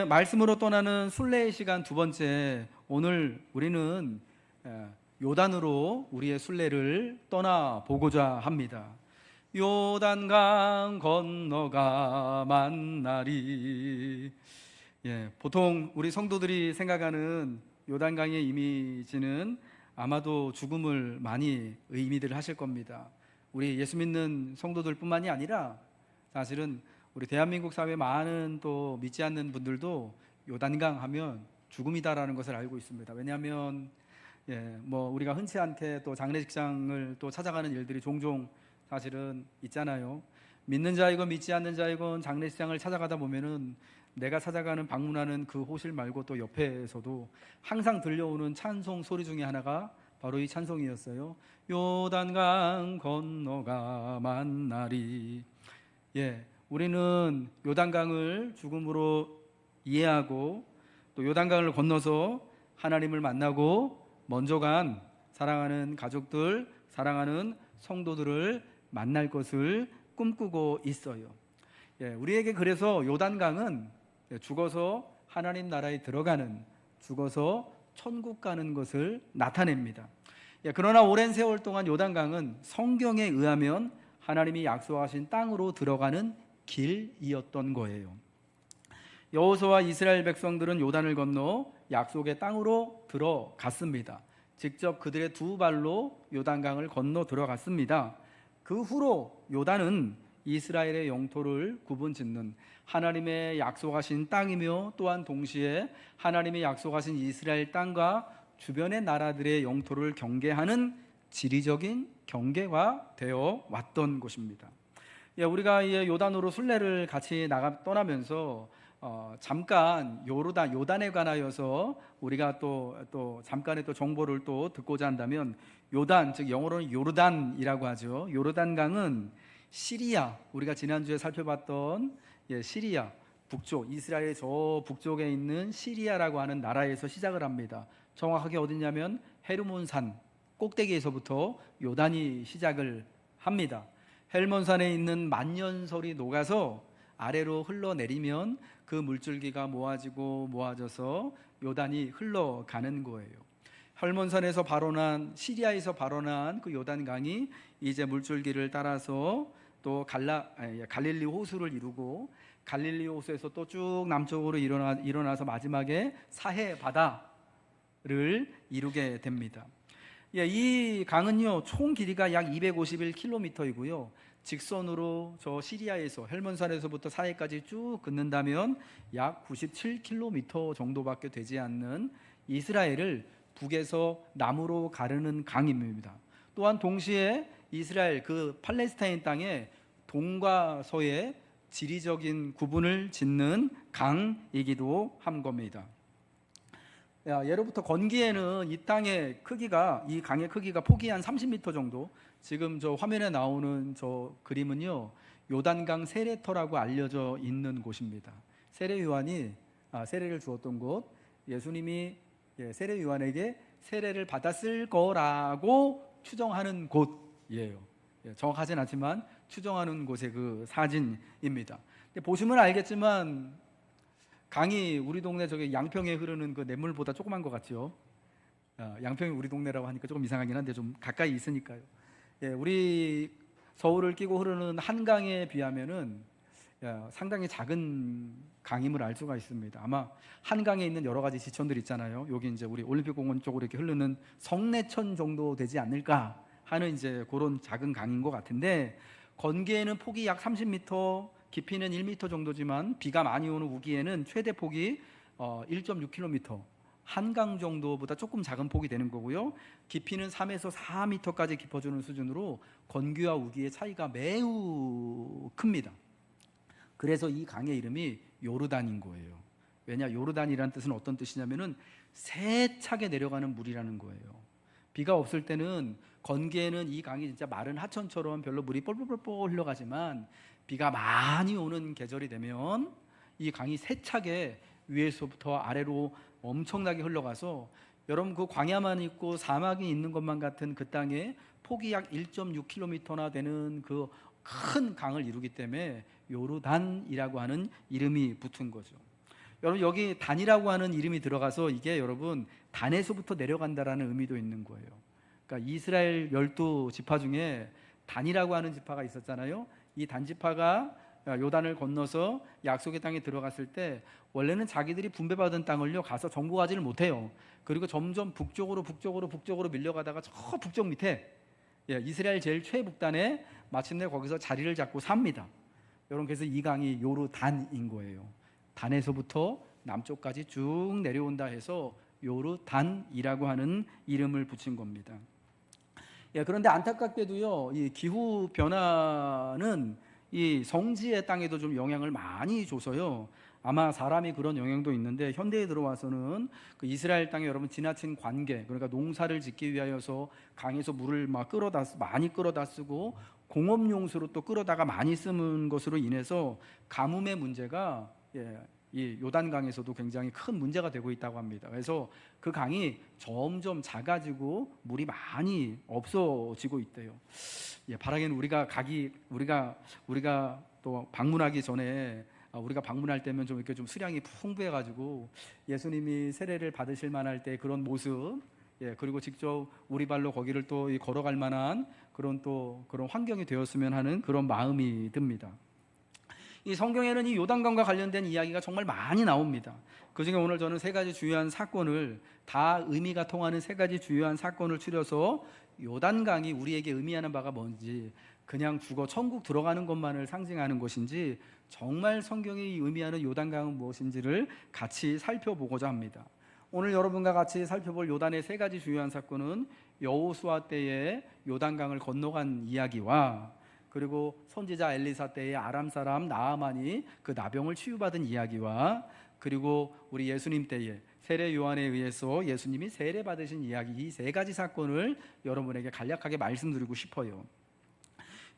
말씀으로 떠나는 순례의 시간 두 번째, 오늘 우리는 요단으로 우리의 순례를 떠나보고자 합니다. 요단강 건너가 만나리. 보통 우리 성도들이 생각하는 요단강의 이미지는 아마도 죽음을 많이 의미들 하실 겁니다. 우리 예수 믿는 성도들 뿐만이 아니라 사실은 우리 대한민국 사회 많은 또 믿지 않는 분들도 요단강 하면 죽음이다라는 것을 알고 있습니다. 왜냐하면 우리가 흔치 않게 또 장례식장을 또 찾아가는 일들이 종종 사실은 있잖아요. 믿는 자이건 믿지 않는 자이건 장례식장을 찾아가다 보면은 내가 찾아가는 방문하는 그 호실 말고 또 옆에서도 항상 들려오는 찬송 소리 중에 하나가 바로 이 찬송이었어요. 요단강 건너가 만나리. 우리는 요단강을 죽음으로 이해하고 또 요단강을 건너서 하나님을 만나고 먼저 간 사랑하는 가족들, 사랑하는 성도들을 만날 것을 꿈꾸고 있어요. 우리에게 그래서 요단강은 죽어서 하나님 나라에 들어가는, 죽어서 천국 가는 것을 나타냅니다. 그러나 오랜 세월 동안 요단강은 성경에 의하면 하나님이 약속하신 땅으로 들어가는 길이었던 거예요. 여호수아와 이스라엘 백성들은 요단을 건너 약속의 땅으로 들어갔습니다. 직접 그들의 두 발로 요단강을 건너 들어갔습니다. 그 후로 요단은 이스라엘의 영토를 구분짓는 하나님의 약속하신 땅이며 또한 동시에 하나님이 약속하신 이스라엘 땅과 주변의 나라들의 영토를 경계하는 지리적인 경계가 되어 왔던 곳입니다. 우리가 요단으로 순례를 같이 떠나면서 잠깐 요단에 관하여서 우리가 또 잠깐의 또 정보를 또 듣고자 한다면, 요단, 즉 영어로는 요르단이라고 하죠. 요르단강은 시리아, 우리가 지난주에 살펴봤던 시리아 북쪽, 이스라엘의 저 북쪽에 있는 시리아라고 하는 나라에서 시작을 합니다. 정확하게 어디냐면 헤르몬산 꼭대기에서부터 요단이 시작을 합니다. 헬몬산에 있는 만년설이 녹아서 아래로 흘러내리면 그 물줄기가 모아져서 요단이 흘러가는 거예요. 헬몬산에서 발원한, 시리아에서 발원한 그 요단강이 이제 물줄기를 따라서 또 갈릴리 호수를 이루고, 갈릴리 호수에서 또 쭉 남쪽으로 일어나서 마지막에 사해 바다를 이루게 됩니다. 이 강은요, 총 길이가 약 251km이고요. 직선으로 저 시리아에서 헬몬산에서부터 사해까지 쭉 긋는다면 약 97km 정도밖에 되지 않는 이스라엘을 북에서 남으로 가르는 강입니다. 또한 동시에 이스라엘 그 팔레스타인 땅의 동과 서의 지리적인 구분을 짓는 강이기도 한 겁니다. 예로부터 건기에는 이 강의 크기가 폭이 한 30m 정도, 지금 저 화면에 나오는 저 그림은요, 요단강 세례터라고 알려져 있는 곳입니다. 세례 요한이 세례를 주었던 곳, 예수님이 세례 요한에게 세례를 받았을 거라고 추정하는 곳이에요. 정확하진 않지만 추정하는 곳의 그 사진입니다. 보시면 알겠지만 강이 우리 동네 저기 양평에 흐르는 그 냇물보다 조그만 것 같죠. 양평이 우리 동네라고 하니까 조금 이상하긴 한데 좀 가까이 있으니까요. 우리 서울을 끼고 흐르는 한강에 비하면은 상당히 작은 강임을 알 수가 있습니다. 아마 한강에 있는 여러 가지 지천들 있잖아요. 여기 이제 우리 올림픽공원 쪽으로 이렇게 흐르는 성내천 정도 되지 않을까 하는 이제 그런 작은 강인 것 같은데, 건기에는 폭이 약 30m, 깊이는 1m 정도지만 비가 많이 오는 우기에는 최대 폭이 1.6km, 한강 정도보다 조금 작은 폭이 되는 거고요. 깊이는 3에서 4m까지 깊어지는 수준으로 건기와 우기의 차이가 매우 큽니다. 그래서 이 강의 이름이 요르단인 거예요. 왜냐, 요르단이라는 뜻은 어떤 뜻이냐면은 세차게 내려가는 물이라는 거예요. 비가 없을 때는 건기에는 이 강이 진짜 마른 하천처럼 별로 물이 뻘뻘뻘 흘러가지만, 비가 많이 오는 계절이 되면 이 강이 세차게 위에서부터 아래로 엄청나게 흘러가서, 여러분 그 광야만 있고 사막이 있는 것만 같은 그 땅에 폭이 약 1.6km나 되는 그 큰 강을 이루기 때문에 요르단이라고 하는 이름이 붙은 거죠. 여러분 여기 단이라고 하는 이름이 들어가서 이게 여러분 단에서부터 내려간다라는 의미도 있는 거예요. 그러니까 이스라엘 12지파 중에 단이라고 하는 지파가 있었잖아요. 이 단지파가 요단을 건너서 약속의 땅에 들어갔을 때 원래는 자기들이 분배받은 땅을요 가서 정복하지를 못해요. 그리고 점점 북쪽으로 밀려가다가 저 북쪽 밑에 이스라엘 제일 최북단에 마침내 거기서 자리를 잡고 삽니다. 여러분 그래서 이 강이 요르단인 거예요. 단에서부터 남쪽까지 쭉 내려온다 해서 요르단이라고 하는 이름을 붙인 겁니다. 그런데 안타깝게도요, 이 기후 변화는 이 성지의 땅에도 좀 영향을 많이 줘서요. 아마 사람이 그런 영향도 있는데 현대에 들어와서는 그 이스라엘 땅에 여러분 지나친 관계, 그러니까 농사를 짓기 위하여서 강에서 물을 막 많이 끌어다 쓰고 공업용수로 또 끌어다가 많이 쓰는 것으로 인해서 가뭄의 문제가 이 요단강에서도 굉장히 큰 문제가 되고 있다고 합니다. 그래서 그 강이 점점 작아지고 물이 많이 없어지고 있대요. 바라기는 우리가 또 방문하기 전에 우리가 방문할 때면 좀 이렇게 좀 수량이 풍부해가지고 예수님이 세례를 받으실 만할 때 그런 모습, 그리고 직접 우리 발로 거기를 또 걸어갈 만한 그런 환경이 되었으면 하는 그런 마음이 듭니다. 이 성경에는 이 요단강과 관련된 이야기가 정말 많이 나옵니다. 그중에 오늘 저는 세 가지 주요한 사건을, 다 의미가 통하는 세 가지 주요한 사건을 추려서 요단강이 우리에게 의미하는 바가 뭔지, 그냥 죽어 천국 들어가는 것만을 상징하는 것인지, 정말 성경이 의미하는 요단강은 무엇인지를 같이 살펴보고자 합니다. 오늘 여러분과 같이 살펴볼 요단의 세 가지 주요한 사건은 여호수아 때에 요단강을 건너간 이야기와, 그리고 선지자 엘리사 때에 아람 사람 나아만이 그 나병을 치유받은 이야기와, 그리고 우리 예수님 때에 세례 요한에 의해서 예수님이 세례 받으신 이야기, 이 세 가지 사건을 여러분에게 간략하게 말씀드리고 싶어요.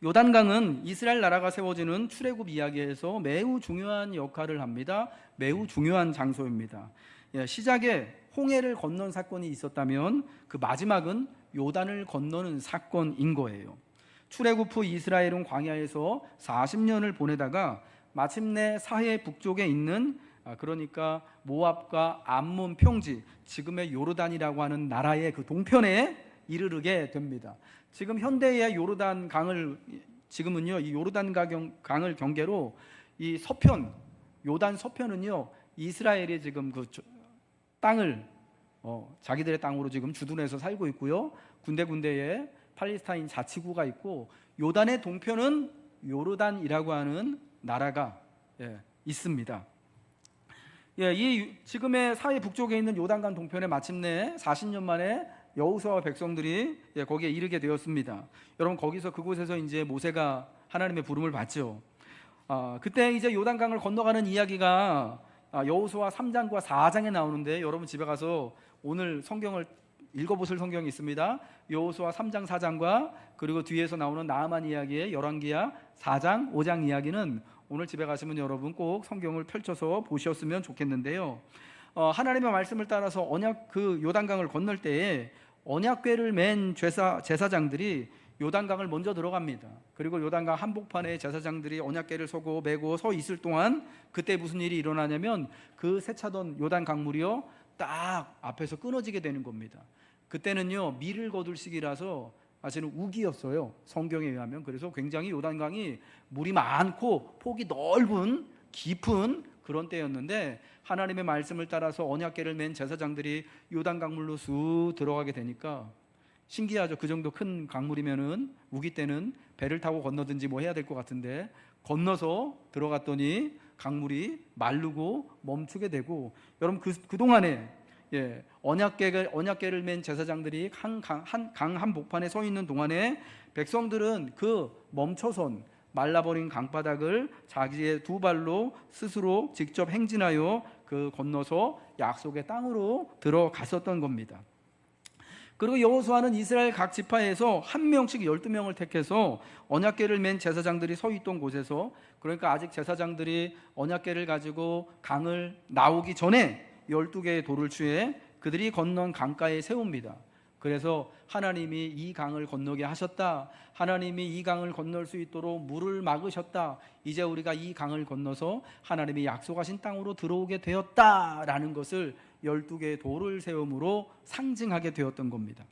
요단강은 이스라엘 나라가 세워지는 출애굽 이야기에서 매우 중요한 역할을 합니다. 매우 중요한 장소입니다. 시작에 홍해를 건넌 사건이 있었다면 그 마지막은 요단을 건너는 사건인 거예요. 출애굽 후 이스라엘은 광야에서 40년을 보내다가 마침내 사해 북쪽에 있는, 그러니까 모압과 암몬 평지, 지금의 요르단이라고 하는 나라의 그 동편에 이르르게 됩니다. 지금 현대의 요르단 강을, 지금은요 이 요르단 강을 경계로 이 서편, 요단 서편은요 이스라엘이 지금 그 땅을 자기들의 땅으로 지금 주둔해서 살고 있고요. 군데군데에 팔레스타인 자치구가 있고, 요단의 동편은 요르단이라고 하는 나라가 있습니다. 이 지금의 사해 북쪽에 있는 요단강 동편에 마침내 40년 만에 여호수아와 백성들이 거기에 이르게 되었습니다. 여러분 거기서 그곳에서 이제 모세가 하나님의 부름을 받죠. 그때 이제 요단강을 건너가는 이야기가 여호수아 3장과 4장에 나오는데, 여러분 집에 가서 오늘 성경을 읽어보실 성경이 있습니다. 여호수아 3장 4장과 그리고 뒤에서 나오는 나아만 이야기의 열왕기하 4장 5장 이야기는 오늘 집에 가시면 여러분 꼭 성경을 펼쳐서 보셨으면 좋겠는데요. 하나님의 말씀을 따라서 그 요단강을 건널 때에 언약궤를 맨 제사장들이 요단강을 먼저 들어갑니다. 그리고 요단강 한복판에 제사장들이 언약궤를 메고 서 있을 동안 그때 무슨 일이 일어나냐면 그 세차던 요단 강물이요 딱 앞에서 끊어지게 되는 겁니다. 그때는요 밀을 거둘 시기라서 사실은 우기였어요, 성경에 의하면. 그래서 굉장히 요단강이 물이 많고 폭이 넓은 깊은 그런 때였는데, 하나님의 말씀을 따라서 언약궤를 맨 제사장들이 요단 강물로 쑥 들어가게 되니까 신기하죠. 그 정도 큰 강물이면은 우기 때는 배를 타고 건너든지 뭐 해야 될 것 같은데, 건너서 들어갔더니 강물이 마르고 멈추게 되고, 여러분 그 동안에 언약궤를 맨 제사장들이 강 한복판에 서 있는 동안에 백성들은 그 멈춰선 말라버린 강바닥을 자기의 두 발로 스스로 직접 행진하여 그 건너서 약속의 땅으로 들어갔었던 겁니다. 그리고 여호수아는 이스라엘 각 지파에서 한 명씩 12명을 택해서 언약궤를 맨 제사장들이 서 있던 곳에서, 그러니까 아직 제사장들이 언약궤를 가지고 강을 나오기 전에 12개의 돌을 취해 그들이 건넌 강가에 세웁니다. 그래서 하나님이 이 강을 건너게 하셨다. 하나님이 이 강을 건널 수 있도록 물을 막으셨다. 이제 우리가 이 강을 건너서 하나님이 약속하신 땅으로 들어오게 되었다라는 것을 12개의 돌을 세움으로 상징하게 되었던 겁니다.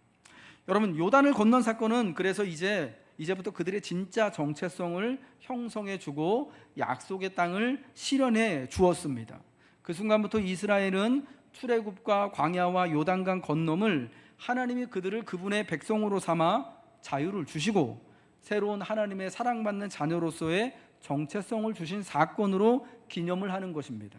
여러분, 요단을 건넌 사건은 그래서 이제부터 그들의 진짜 정체성을 형성해 주고 약속의 땅을 실현해 주었습니다. 그 순간부터 이스라엘은 출애굽과 광야와 요단강 건너을 하나님이 그들을 그분의 백성으로 삼아 자유를 주시고 새로운 하나님의 사랑받는 자녀로서의 정체성을 주신 사건으로 기념을 하는 것입니다.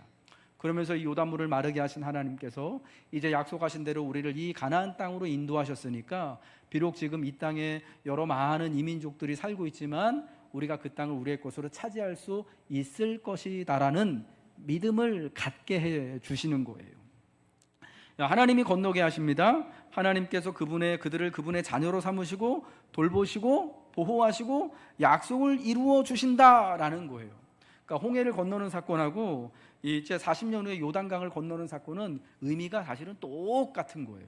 그러면서 이 요단물을 마르게 하신 하나님께서 이제 약속하신 대로 우리를 이 가나안 땅으로 인도하셨으니까 비록 지금 이 땅에 여러 많은 이민족들이 살고 있지만 우리가 그 땅을 우리의 것으로 차지할 수 있을 것이다라는 믿음을 갖게 해 주시는 거예요. 하나님이 건너게 하십니다. 하나님께서 그들을 그분의 자녀로 삼으시고 돌보시고 보호하시고 약속을 이루어 주신다라는 거예요. 그러니까 홍해를 건너는 사건하고 이제 40년 후에 요단강을 건너는 사건은 의미가 사실은 똑같은 거예요.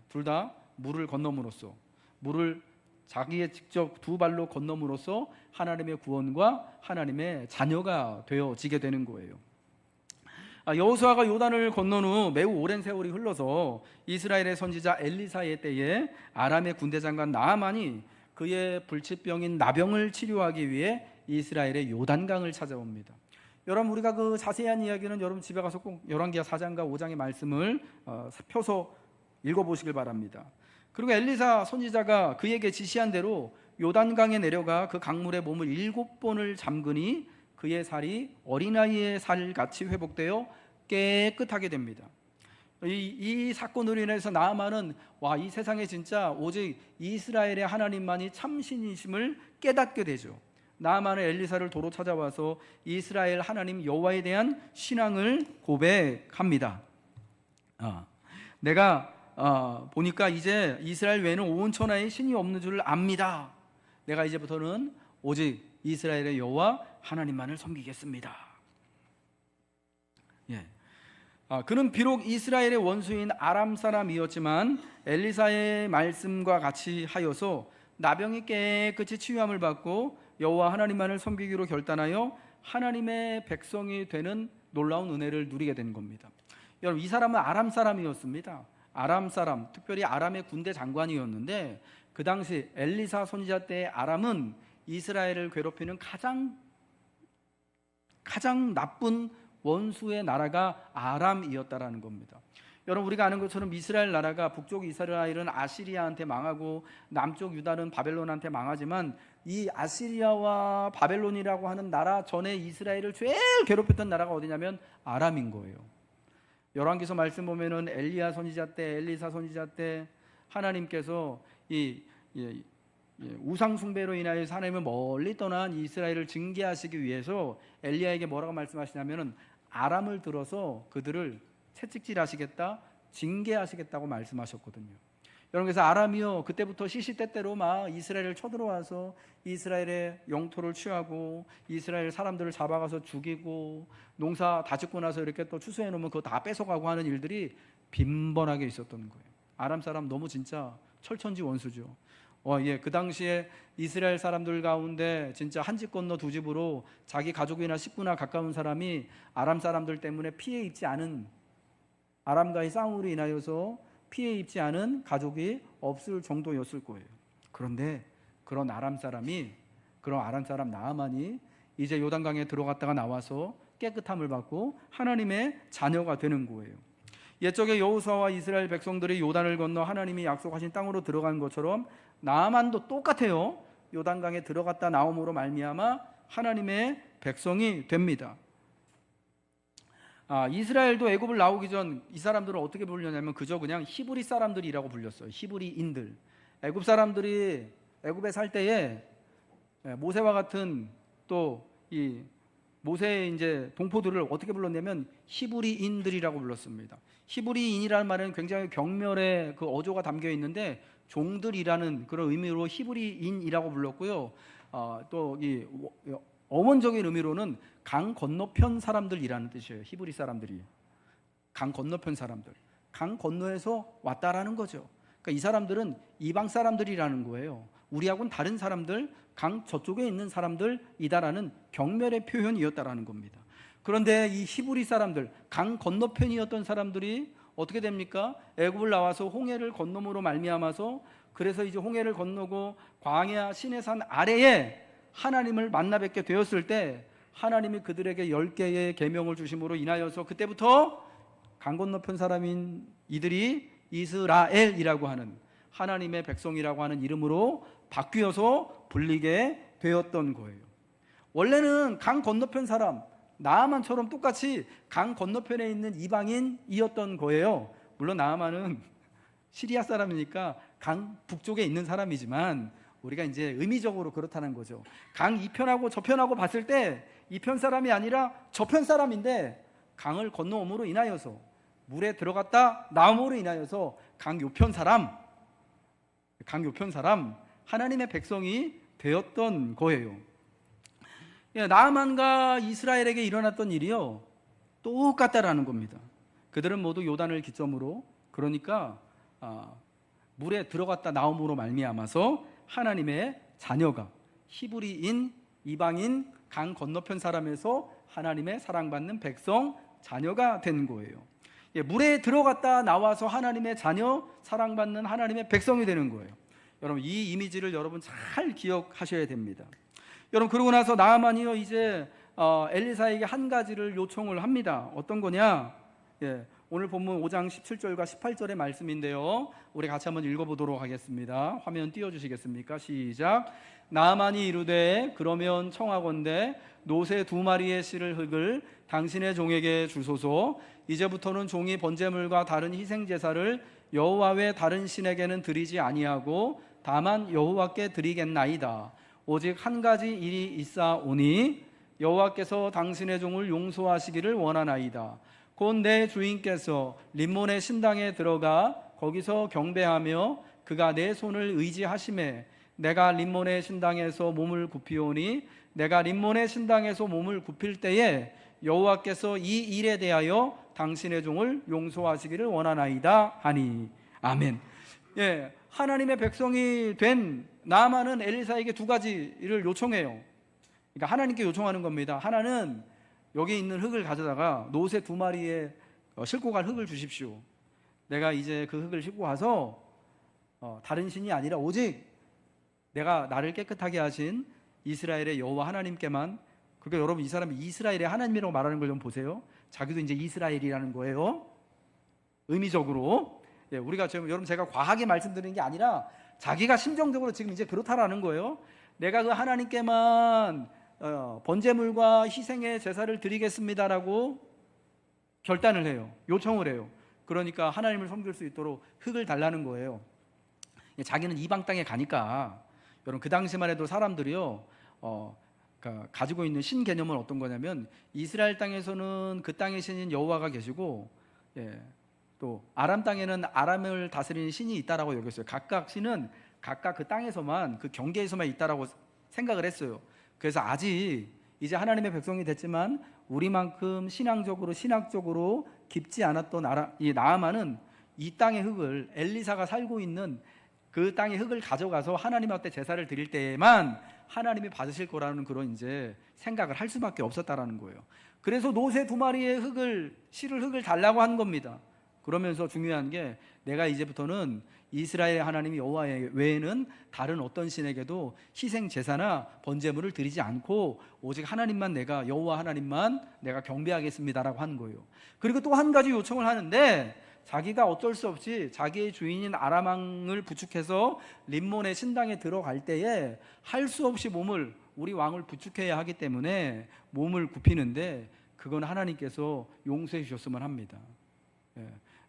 둘 다 물을 건너므로써, 물을 자기의 직접 두 발로 건너므로써 하나님의 구원과 하나님의 자녀가 되어지게 되는 거예요. 여호수아가 요단을 건넌 후 매우 오랜 세월이 흘러서 이스라엘의 선지자 엘리사의 때에 아람의 군대 장관 나아만이 그의 불치병인 나병을 치료하기 위해 이스라엘의 요단강을 찾아옵니다. 여러분, 우리가 그 자세한 이야기는 여러분 집에 가서 꼭 열왕기하 4장과 5장의 말씀을 펴서 읽어보시길 바랍니다. 그리고 엘리사 선지자가 그에게 지시한 대로 요단강에 내려가 그 강물에 몸을 7번을 잠그니 그의 살이 어린아이의 살같이 회복되어 깨끗하게 됩니다. 이 사건으로 인해서 나아만은 이 세상에 진짜 오직 이스라엘의 하나님만이 참신이심을 깨닫게 되죠. 나아만은 엘리사를 도로 찾아와서 이스라엘 하나님 여호와에 대한 신앙을 고백합니다. 내가 보니까 이제 이스라엘 외에는 온 천하에 신이 없는 줄 압니다. 내가 이제부터는 오직 이스라엘의 여호와 하나님만을 섬기겠습니다. 그는 비록 이스라엘의 원수인 아람 사람이었지만 엘리사의 말씀과 같이 하여서 나병이 깨끗이 치유함을 받고 여호와 하나님만을 섬기기로 결단하여 하나님의 백성이 되는 놀라운 은혜를 누리게 된 겁니다. 여러분, 이 사람은 아람 사람이었습니다. 아람 사람, 특별히 아람의 군대 장관이었는데 그 당시 엘리사 선지자 때의 아람은 이스라엘을 괴롭히는 가장 나쁜 원수의 나라가 아람이었다라는 겁니다. 여러분, 우리가 아는 것처럼 이스라엘 나라가 북쪽 이스라엘은 아시리아한테 망하고 남쪽 유다는 바벨론한테 망하지만 이 아시리아와 바벨론이라고 하는 나라 전에 이스라엘을 제일 괴롭혔던 나라가 어디냐면 아람인 거예요. 열왕기서 말씀 보면은 엘리야 선지자 때, 엘리사 선지자 때 하나님께서 우상 숭배로 인하여 하나님을 멀리 떠난 이스라엘을 징계하시기 위해서 엘리야에게 뭐라고 말씀하시냐면은 아람을 들어서 그들을 채찍질하시겠다, 징계하시겠다고 말씀하셨거든요. 여러분, 그래서 아람이요 그때부터 시시때때로 막 이스라엘을 쳐들어와서 이스라엘의 영토를 취하고 이스라엘 사람들을 잡아가서 죽이고 농사 다 짓고 나서 이렇게 또 추수해 놓으면 그거 다 뺏어가고 하는 일들이 빈번하게 있었던 거예요. 아람 사람 너무 진짜 철천지 원수죠. 그 당시에 이스라엘 사람들 가운데 진짜 한 집 건너 두 집으로 자기 가족이나 식구나 가까운 사람이 아람 사람들 때문에 피해 입지 않은, 아람과의 싸움으로 인하여서 피해 입지 않은 가족이 없을 정도였을 거예요. 그런데 그런 아람 사람 나아만이 이제 요단강에 들어갔다가 나와서 깨끗함을 받고 하나님의 자녀가 되는 거예요. 옛적에 여호수아와 이스라엘 백성들이 요단을 건너 하나님이 약속하신 땅으로 들어간 것처럼 나아만도 똑같아요. 요단강에 들어갔다 나옴으로 말미암아 하나님의 백성이 됩니다. 이스라엘도 애굽을 나오기 전 이 사람들은 어떻게 불렸냐면 그저 그냥 히브리 사람들이라고 불렸어요. 히브리인들. 애굽 사람들이 애굽에 살 때에 모세와 같은 또 이 모세의 이제 동포들을 어떻게 불렀냐면 히브리인들이라고 불렀습니다. 히브리인이라는 말은 굉장히 경멸의 그 어조가 담겨 있는데 종들이라는 그런 의미로 히브리인이라고 불렀고요. 또 이 어원적인 의미로는 강 건너편 사람들이라는 뜻이에요. 히브리 사람들이 강 건너편 사람들, 강 건너에서 왔다라는 거죠. 그러니까 이 사람들은 이방 사람들이라는 거예요. 우리하고는 다른 사람들, 강 저쪽에 있는 사람들이다라는 경멸의 표현이었다라는 겁니다. 그런데 이 히브리 사람들, 강 건너편이었던 사람들이 어떻게 됩니까? 애굽을 나와서 홍해를 건너므로 말미암아서, 그래서 이제 홍해를 건너고 광야 시내산 아래에 하나님을 만나 뵙게 되었을 때 하나님이 그들에게 10개의 계명을 주심으로 인하여서 그때부터 강 건너편 사람인 이들이 이스라엘이라고 하는, 하나님의 백성이라고 하는 이름으로 바뀌어서 불리게 되었던 거예요. 원래는 강 건너편 사람, 나아만처럼 똑같이 강 건너편에 있는 이방인이었던 거예요. 물론 나아만은 시리아 사람이니까 강 북쪽에 있는 사람이지만 우리가 이제 의미적으로 그렇다는 거죠. 강 이편하고 저편하고 봤을 때 이편 사람이 아니라 저편 사람인데, 강을 건너옴으로 인하여서, 물에 들어갔다 나옴으로 인하여서 강 요편 사람, 하나님의 백성이 되었던 거예요. 나아만과 이스라엘에게 일어났던 일이요, 똑같다라는 겁니다. 그들은 모두 요단을 기점으로, 그러니까 물에 들어갔다 나옴으로 말미암아서 하나님의 자녀가, 히브리인, 이방인, 강 건너편 사람에서 하나님의 사랑받는 백성, 자녀가 된 거예요. 물에 들어갔다 나와서 하나님의 자녀, 사랑받는 하나님의 백성이 되는 거예요. 여러분, 이 이미지를 여러분 잘 기억하셔야 됩니다. 여러분, 그러고 나서 나아만이요, 이제 엘리사에게 한 가지를 요청을 합니다. 어떤 거냐? 오늘 본문 5장 17절과 18절의 말씀인데요, 우리 같이 한번 읽어보도록 하겠습니다. 화면 띄워주시겠습니까? 시작. 나아만이 이르되 그러면 청하건대 노새 2마리의 실을 흙을 당신의 종에게 주소서. 이제부터는 종이 번제물과 다른 희생 제사를 여호와 외 다른 신에게는 드리지 아니하고 다만 여호와께 드리겠나이다. 오직 한 가지 일이 있사오니 여호와께서 당신의 종을 용서하시기를 원하나이다. 곧 내 주인께서 림몬의 신당에 들어가 거기서 경배하며 그가 내 손을 의지하심에 내가 림몬의 신당에서 몸을 굽히오니 내가 림몬의 신당에서 몸을 굽힐 때에 여호와께서 이 일에 대하여 당신의 종을 용서하시기를 원하나이다 하니. 아멘. 하나님의 백성이 된 나아만은 엘리사에게 2가지를 요청해요. 그러니까 하나님께 요청하는 겁니다. 하나는 여기 있는 흙을 가져다가 노새 2마리에 싣고 갈 흙을 주십시오. 내가 이제 그 흙을 싣고 와서 다른 신이 아니라 오직 내가 나를 깨끗하게 하신 이스라엘의 여호와 하나님께만. 그러니까 여러분, 이 사람이 이스라엘의 하나님이라고 말하는 걸 좀 보세요. 자기도 이제 이스라엘이라는 거예요, 의미적으로. 우리가 지금, 여러분, 제가 과하게 말씀드리는 게 아니라 자기가 심정적으로 지금 이제 그렇다라는 거예요. 내가 그 하나님께만 번제물과 희생의 제사를 드리겠습니다라고 결단을 해요. 요청을 해요. 그러니까 하나님을 섬길 수 있도록 흙을 달라는 거예요. 자기는 이방 땅에 가니까, 여러분, 그 당시만 해도 사람들이요, 그러니까 가지고 있는 신 개념은 어떤 거냐면, 이스라엘 땅에서는 그 땅의 신인 여호와가 계시고, 또 아람 땅에는 아람을 다스리는 신이 있다라고 여겼어요. 각각 신은 각각 그 땅에서만, 그 경계에서만 있다라고 생각을 했어요. 그래서 아직 이제 하나님의 백성이 됐지만 우리만큼 신학적으로 깊지 않았던 이 나아만은 이 땅의 흙을, 엘리사가 살고 있는 그 땅의 흙을 가져가서 하나님한테 제사를 드릴 때에만 하나님이 받으실 거라는 그런 이제 생각을 할 수밖에 없었다라는 거예요. 그래서 노새 2마리의 실을 흙을 달라고 한 겁니다. 그러면서 중요한 게, 내가 이제부터는 이스라엘의 하나님 여호와 외에는 다른 어떤 신에게도 희생 제사나 번제물을 드리지 않고 오직 하나님만, 내가 여호와 하나님만 내가 경배하겠습니다라고 하는 거예요. 그리고 또 한 가지 요청을 하는데, 자기가 어쩔 수 없이 자기의 주인인 아람 왕을 부축해서 림몬의 신당에 들어갈 때에 할 수 없이 우리 왕을 부축해야 하기 때문에 몸을 굽히는데, 그건 하나님께서 용서해 주셨으면 합니다.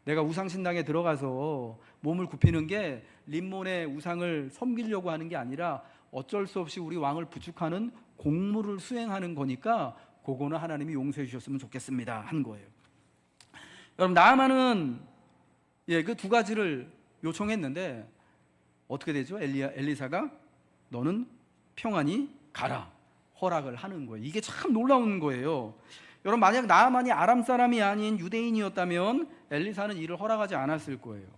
내가 우상신당에 들어가서 몸을 굽히는 게 림몬의 우상을 섬기려고 하는 게 아니라 어쩔 수 없이 우리 왕을 부축하는 공무를 수행하는 거니까 그거는 하나님이 용서해 주셨으면 좋겠습니다 한 거예요. 여러분, 나아만은 그 2가지를 요청했는데 어떻게 되죠? 엘리사가 너는 평안히 가라, 허락을 하는 거예요. 이게 참 놀라운 거예요. 여러분, 만약 나아만이 아람 사람이 아닌 유대인이었다면 엘리사는 이를 허락하지 않았을 거예요.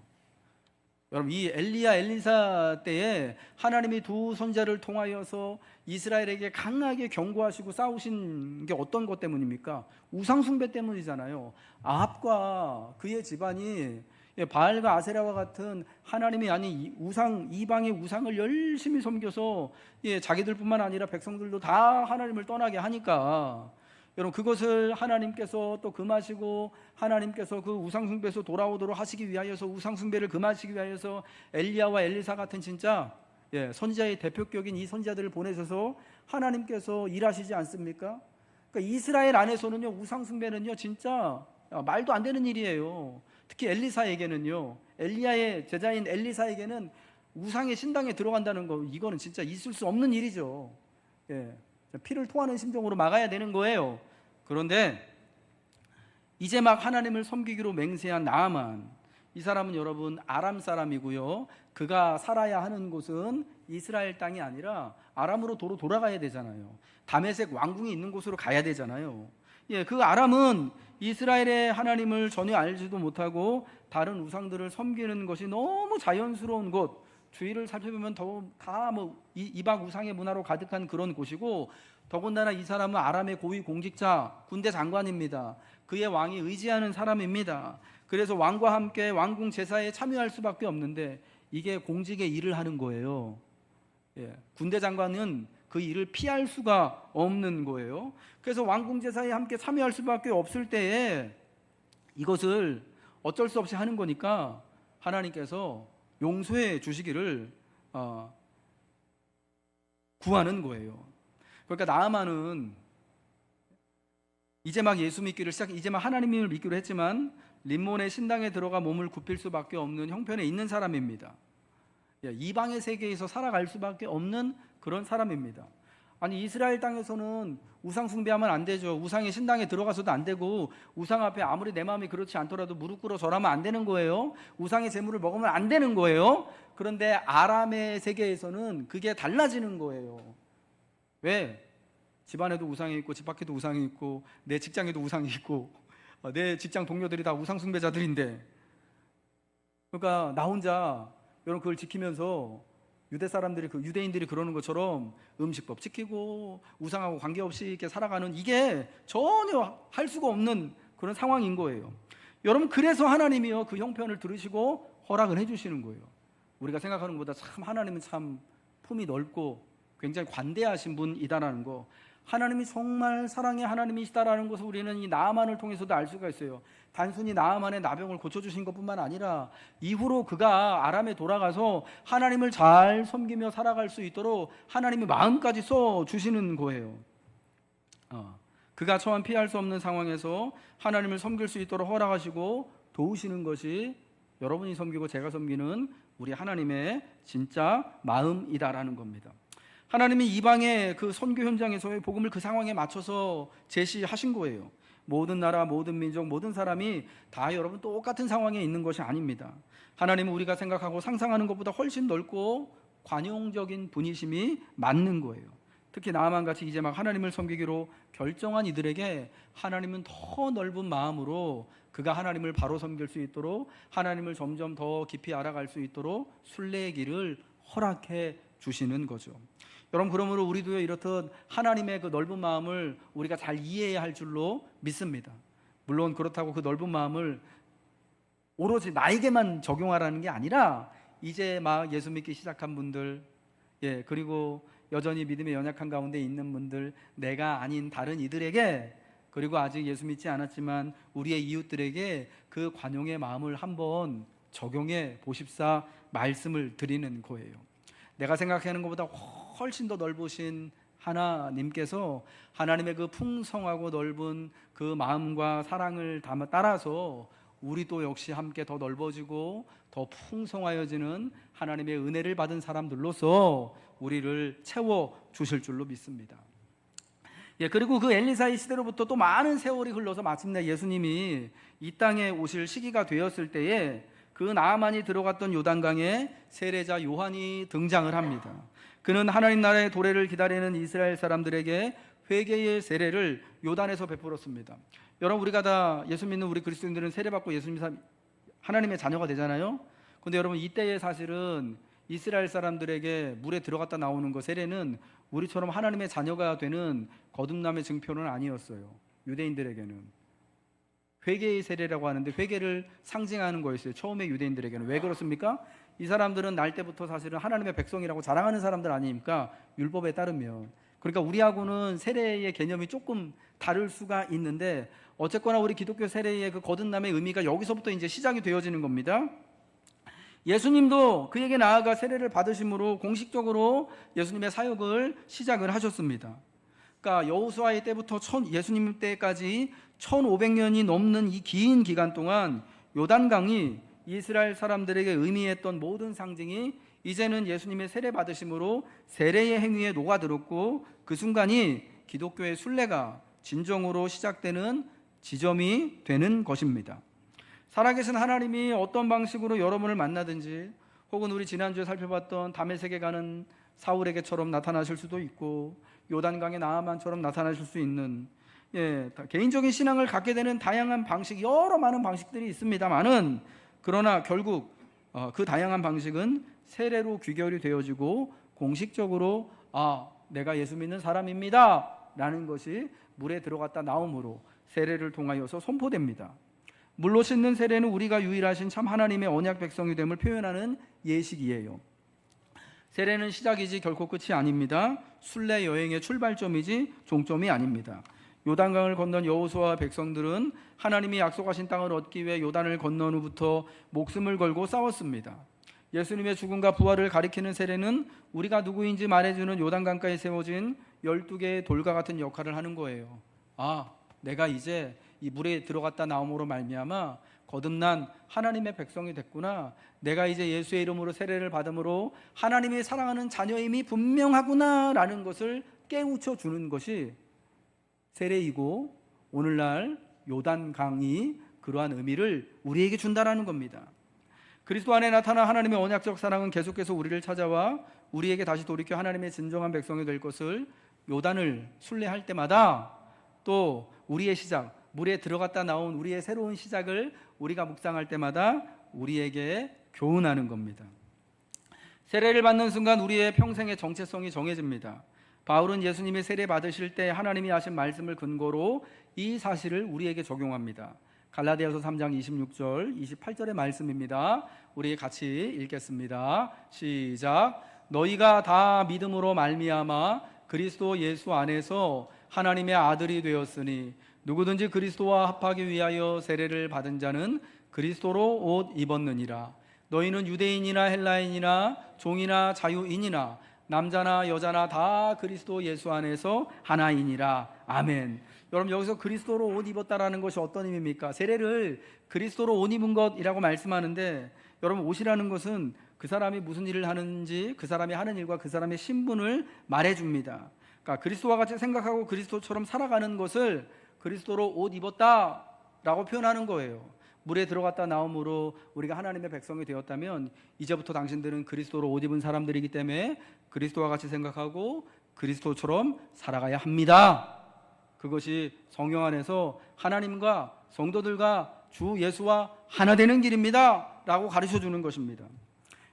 여러분, 이 엘리야 엘리사 때에 하나님이 두 선지자를 통하여서 이스라엘에게 강하게 경고하시고 싸우신 게 어떤 것 때문입니까? 우상 숭배 때문이잖아요. 아합과 그의 집안이 바알과 아세라와 같은 하나님이 아닌 우상, 이방의 우상을 열심히 섬겨서 자기들뿐만 아니라 백성들도 다 하나님을 떠나게 하니까, 여러분, 그것을 하나님께서 또 금하시고, 하나님께서 그 우상숭배에서 돌아오도록 하시기 위하여서, 우상숭배를 금하시기 위하여서 엘리야와 엘리사 같은 진짜 선지자의 대표격인 이 선지자들을 보내셔서 하나님께서 일하시지 않습니까? 그러니까 이스라엘 안에서는요, 우상숭배는요 진짜 말도 안 되는 일이에요. 특히 엘리사에게는요, 엘리야의 제자인 엘리사에게는 우상의 신당에 들어간다는 거, 이거는 진짜 있을 수 없는 일이죠. 피를 토하는 심정으로 막아야 되는 거예요. 그런데 이제 막 하나님을 섬기기로 맹세한 나아만, 이 사람은 여러분 아람 사람이고요, 그가 살아야 하는 곳은 이스라엘 땅이 아니라 아람으로 도로 돌아가야 되잖아요. 다메섹 왕궁이 있는 곳으로 가야 되잖아요. 그 아람은 이스라엘의 하나님을 전혀 알지도 못하고 다른 우상들을 섬기는 것이 너무 자연스러운 곳, 주위를 살펴보면 다 이방 우상의 문화로 가득한 그런 곳이고, 더군다나 이 사람은 아람의 고위 공직자, 군대 장관입니다. 그의 왕이 의지하는 사람입니다. 그래서 왕과 함께 왕궁 제사에 참여할 수밖에 없는데, 이게 공직의 일을 하는 거예요. 군대 장관은 그 일을 피할 수가 없는 거예요. 그래서 왕궁 제사에 함께 참여할 수밖에 없을 때에 이것을 어쩔 수 없이 하는 거니까 하나님께서 용서해 주시기를 구하는 거예요. 그러니까 나아만은 이제 막 예수 믿기를 이제 막 하나님을 믿기로 했지만 림몬의 신당에 들어가 몸을 굽힐 수밖에 없는 형편에 있는 사람입니다. 이방의 세계에서 살아갈 수밖에 없는 그런 사람입니다. 아니, 이스라엘 땅에서는 우상 숭배하면 안 되죠. 우상의 신당에 들어가서도 안 되고, 우상 앞에 아무리 내 마음이 그렇지 않더라도 무릎 꿇어 절하면 안 되는 거예요. 우상의 제물을 먹으면 안 되는 거예요. 그런데 아람의 세계에서는 그게 달라지는 거예요. 왜? 집안에도 우상이 있고, 집 밖에도 우상이 있고, 내 직장에도 우상이 있고, 내 직장 동료들이 다 우상 숭배자들인데, 그러니까 나 혼자 여러분 그걸 지키면서 유대인들이 그러는 것처럼 음식법 지키고 우상하고 관계없이 이렇게 살아가는, 이게 전혀 할 수가 없는 그런 상황인 거예요. 여러분, 그래서 하나님이요 그 형편을 들으시고 허락을 해주시는 거예요. 우리가 생각하는 것보다 참 하나님은 참 품이 넓고 굉장히 관대하신 분이다라는 거, 하나님이 정말 사랑의 하나님이시다라는 것을 우리는 이 나아만을 통해서도 알 수가 있어요. 단순히 나아만의 나병을 고쳐주신 것뿐만 아니라 이후로 그가 아람에 돌아가서 하나님을 잘 섬기며 살아갈 수 있도록 하나님이 마음까지 써주시는 거예요. 그가 처한 피할 수 없는 상황에서 하나님을 섬길 수 있도록 허락하시고 도우시는 것이 여러분이 섬기고 제가 섬기는 우리 하나님의 진짜 마음이다라는 겁니다. 하나님이 이방의 그 선교 현장에서의 복음을 그 상황에 맞춰서 제시하신 거예요. 모든 나라, 모든 민족, 모든 사람이 다 여러분 똑같은 상황에 있는 것이 아닙니다. 하나님은 우리가 생각하고 상상하는 것보다 훨씬 넓고 관용적인 분이심이 맞는 거예요. 특히 나아만같이 이제 막 하나님을 섬기기로 결정한 이들에게 하나님은 더 넓은 마음으로 그가 하나님을 바로 섬길 수 있도록, 하나님을 점점 더 깊이 알아갈 수 있도록 순례의 길을 허락해 주시는 거죠. 여러분, 그러므로 우리도요 이렇듯 하나님의 그 넓은 마음을 우리가 잘 이해해야 할 줄로 믿습니다. 물론 그렇다고 그 넓은 마음을 오로지 나에게만 적용하라는 게 아니라, 이제 막 예수 믿기 시작한 분들, 그리고 여전히 믿음에 연약한 가운데 있는 분들, 내가 아닌 다른 이들에게, 그리고 아직 예수 믿지 않았지만 우리의 이웃들에게 그 관용의 마음을 한번 적용해 보십사 말씀을 드리는 거예요. 내가 생각하는 것보다 훨씬 더 넓으신 하나님께서 하나님의 그 풍성하고 넓은 그 마음과 사랑을 따라서 우리도 역시 함께 더 넓어지고 더 풍성하여지는 하나님의 은혜를 받은 사람들로서 우리를 채워 주실 줄로 믿습니다. 그리고 그 엘리사의 시대로부터 또 많은 세월이 흘러서 마침내 예수님이 이 땅에 오실 시기가 되었을 때에 그 나아만이 들어갔던 요단강에 세례자 요한이 등장을 합니다. 그는 하나님 나라의 도래를 기다리는 이스라엘 사람들에게 회개의 세례를 요단에서 베풀었습니다. 여러분, 우리가 다 예수 믿는 우리 그리스도인들은 세례받고 예수님 하나님의 자녀가 되잖아요. 근데 여러분, 이때에 사실은 이스라엘 사람들에게 물에 들어갔다 나오는 거 세례는 우리처럼 하나님의 자녀가 되는 거듭남의 증표는 아니었어요. 유대인들에게는 회개의 세례라고 하는데 회개를 상징하는 거였어요. 처음에 유대인들에게는. 왜 그렇습니까? 이 사람들은 날 때부터 사실은 하나님의 백성이라고 자랑하는 사람들 아닙니까? 율법에 따르면. 그러니까 우리하고는 세례의 개념이 조금 다를 수가 있는데, 어쨌거나 우리 기독교 세례의 그 거듭남의 의미가 여기서부터 이제 시작이 되어지는 겁니다. 예수님도 그에게 나아가 세례를 받으심으로 공식적으로 예수님의 사역을 시작을 하셨습니다. 그러니까 여호수아의 때부터 예수님 때까지 1500년이 넘는 이 긴 기간 동안 요단강이 이스라엘 사람들에게 의미했던 모든 상징이 이제는 예수님의 세례 받으심으로 세례의 행위에 녹아들었고, 그 순간이 기독교의 순례가 진정으로 시작되는 지점이 되는 것입니다. 살아계신 하나님이 어떤 방식으로 여러분을 만나든지, 혹은 우리 지난주에 살펴봤던 다메섹에 가는 사울에게처럼 나타나실 수도 있고, 요단강의 나아만처럼 나타나실 수 있는, 개인적인 신앙을 갖게 되는 다양한 방식, 여러 많은 방식들이 있습니다만은, 그러나 결국 그 다양한 방식은 세례로 귀결이 되어지고 공식적으로 내가 예수 믿는 사람입니다 라는 것이 물에 들어갔다 나옴으로 세례를 통하여서 선포됩니다. 물로 씻는 세례는 우리가 유일하신 참 하나님의 언약 백성이 됨을 표현하는 예식이에요. 세례는 시작이지 결코 끝이 아닙니다. 순례 여행의 출발점이지 종점이 아닙니다. 요단강을 건넌 여호수아와 백성들은 하나님이 약속하신 땅을 얻기 위해 요단을 건넌 후부터 목숨을 걸고 싸웠습니다. 예수님의 죽음과 부활을 가리키는 세례는 우리가 누구인지 말해주는 요단강가에 세워진 12개의 돌과 같은 역할을 하는 거예요. 내가 이제 이 물에 들어갔다 나옴으로 말미암아 거듭난 하나님의 백성이 됐구나. 내가 이제 예수의 이름으로 세례를 받음으로 하나님이 사랑하는 자녀임이 분명하구나 라는 것을 깨우쳐 주는 것이 세례이고, 오늘날 요단강이 그러한 의미를 우리에게 준다라는 겁니다. 그리스도 안에 나타난 하나님의 언약적 사랑은 계속해서 우리를 찾아와 우리에게 다시 돌이켜 하나님의 진정한 백성이 될 것을 요단을 순례할 때마다, 또 우리의 시작, 물에 들어갔다 나온 우리의 새로운 시작을 우리가 묵상할 때마다 우리에게 교훈하는 겁니다. 세례를 받는 순간 우리의 평생의 정체성이 정해집니다. 바울은 예수님이 세례 받으실 때 하나님이 하신 말씀을 근거로 이 사실을 우리에게 적용합니다. 갈라디아서 3장 26절 28절의 말씀입니다. 우리 같이 읽겠습니다. 시작. 너희가 다 믿음으로 말미암아 그리스도 예수 안에서 하나님의 아들이 되었으니 누구든지 그리스도와 합하기 위하여 세례를 받은 자는 그리스도로 옷 입었느니라. 너희는 유대인이나 헬라인이나 종이나 자유인이나 남자나 여자나 다 그리스도 예수 안에서 하나이니라. 아멘. 여러분, 여기서 그리스도로 옷 입었다라는 것이 어떤 의미입니까? 세례를 그리스도로 옷 입은 것이라고 말씀하는데, 여러분, 옷이라는 것은 그 사람이 무슨 일을 하는지, 그 사람이 하는 일과 그 사람의 신분을 말해줍니다. 그러니까 그리스도와 같이 생각하고 그리스도처럼 살아가는 것을 그리스도로 옷 입었다라고 표현하는 거예요. 물에 들어갔다 나옴으로 우리가 하나님의 백성이 되었다면 이제부터 당신들은 그리스도로 옷 입은 사람들이기 때문에 그리스도와 같이 생각하고 그리스도처럼 살아가야 합니다. 그것이 성령 안에서 하나님과 성도들과 주 예수와 하나 되는 길입니다 라고 가르쳐주는 것입니다.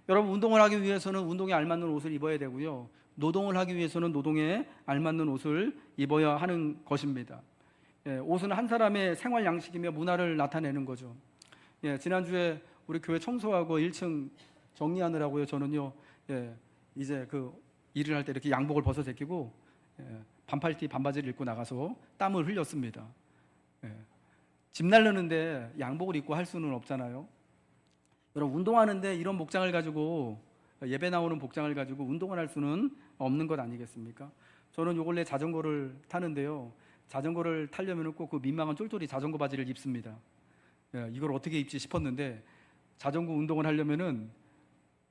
여러분, 운동을 하기 위해서는 운동에 알맞는 옷을 입어야 되고요, 노동을 하기 위해서는 노동에 알맞는 옷을 입어야 하는 것입니다. 옷은 한 사람의 생활 양식이며 문화를 나타내는 거죠. 지난주에 우리 교회 청소하고 1층 정리하느라고요, 저는요, 이제 그 일을 할 때 이렇게 양복을 벗어 제끼고 반팔티 반바지를 입고 나가서 땀을 흘렸습니다. 집 날르는데 양복을 입고 할 수는 없잖아요. 여러분, 운동하는데 이런 복장을 가지고, 예배 나오는 복장을 가지고 운동을 할 수는 없는 것 아니겠습니까? 저는 요 근래 자전거를 타는데요, 자전거를 타려면 꼭 그 민망한 쫄쫄이 자전거 바지를 입습니다. 이걸 어떻게 입지 싶었는데, 자전거 운동을 하려면은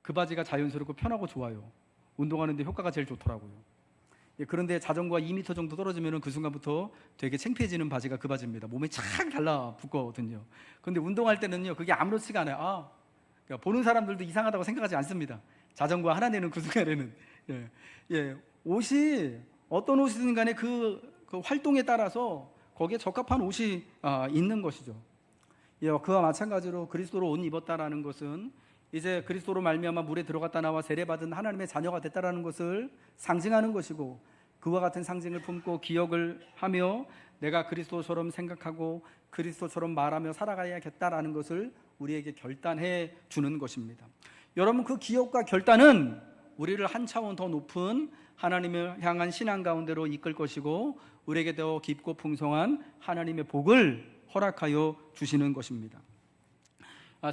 그 바지가 자연스럽고 편하고 좋아요. 운동하는데 효과가 제일 좋더라고요. 그런데 자전거가 2m 정도 떨어지면은 그 순간부터 되게 창피해지는 바지가 그 바지입니다. 몸에 착 달라붙거든요. 그런데 운동할 때는요, 그게 아무렇지가 않아요. 그러니까 보는 사람들도 이상하다고 생각하지 않습니다. 자전거 하나 내는 그 순간에는. 옷이 어떤 옷이든 간에 그 활동에 따라서 거기에 적합한 옷이 있는 것이죠. 그와 마찬가지로 그리스도로 옷 입었다라는 것은 이제 그리스도로 말미암아 물에 들어갔다 나와 세례받은 하나님의 자녀가 됐다라는 것을 상징하는 것이고, 그와 같은 상징을 품고 기억을 하며 내가 그리스도처럼 생각하고 그리스도처럼 말하며 살아가야겠다라는 것을 우리에게 결단해 주는 것입니다. 여러분, 그 기억과 결단은 우리를 한 차원 더 높은 하나님을 향한 신앙 가운데로 이끌 것이고, 우리에게 더 깊고 풍성한 하나님의 복을 허락하여 주시는 것입니다.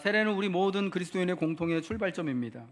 세례는 우리 모든 그리스도인의 공통의 출발점입니다.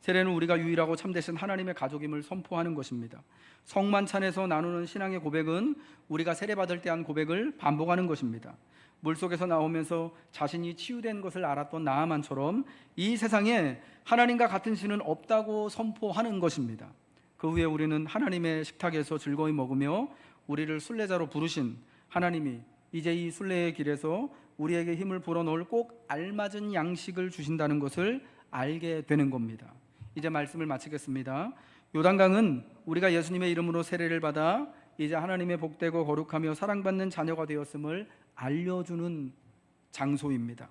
세례는 우리가 유일하고 참되신 하나님의 가족임을 선포하는 것입니다. 성만찬에서 나누는 신앙의 고백은 우리가 세례받을 때 한 고백을 반복하는 것입니다. 물속에서 나오면서 자신이 치유된 것을 알았던 나아만처럼 이 세상에 하나님과 같은 신은 없다고 선포하는 것입니다. 그 후에 우리는 하나님의 식탁에서 즐거이 먹으며 우리를 순례자로 부르신 하나님이 이제 이 순례의 길에서 우리에게 힘을 불어넣을 꼭 알맞은 양식을 주신다는 것을 알게 되는 겁니다. 이제 말씀을 마치겠습니다. 요단강은 우리가 예수님의 이름으로 세례를 받아 이제 하나님의 복되고 거룩하며 사랑받는 자녀가 되었음을 알려주는 장소입니다.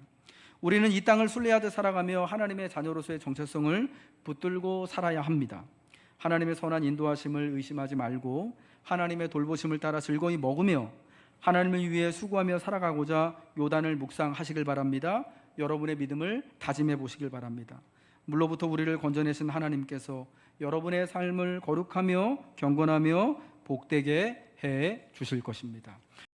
우리는 이 땅을 순례하듯 살아가며 하나님의 자녀로서의 정체성을 붙들고 살아야 합니다. 하나님의 선한 인도하심을 의심하지 말고 하나님의 돌보심을 따라 즐거이 먹으며 하나님을 위해 수고하며 살아가고자 요단을 묵상하시길 바랍니다. 여러분의 믿음을 다짐해 보시길 바랍니다. 물로부터 우리를 건져내신 하나님께서 여러분의 삶을 거룩하며 경건하며 복되게 해 주실 것입니다.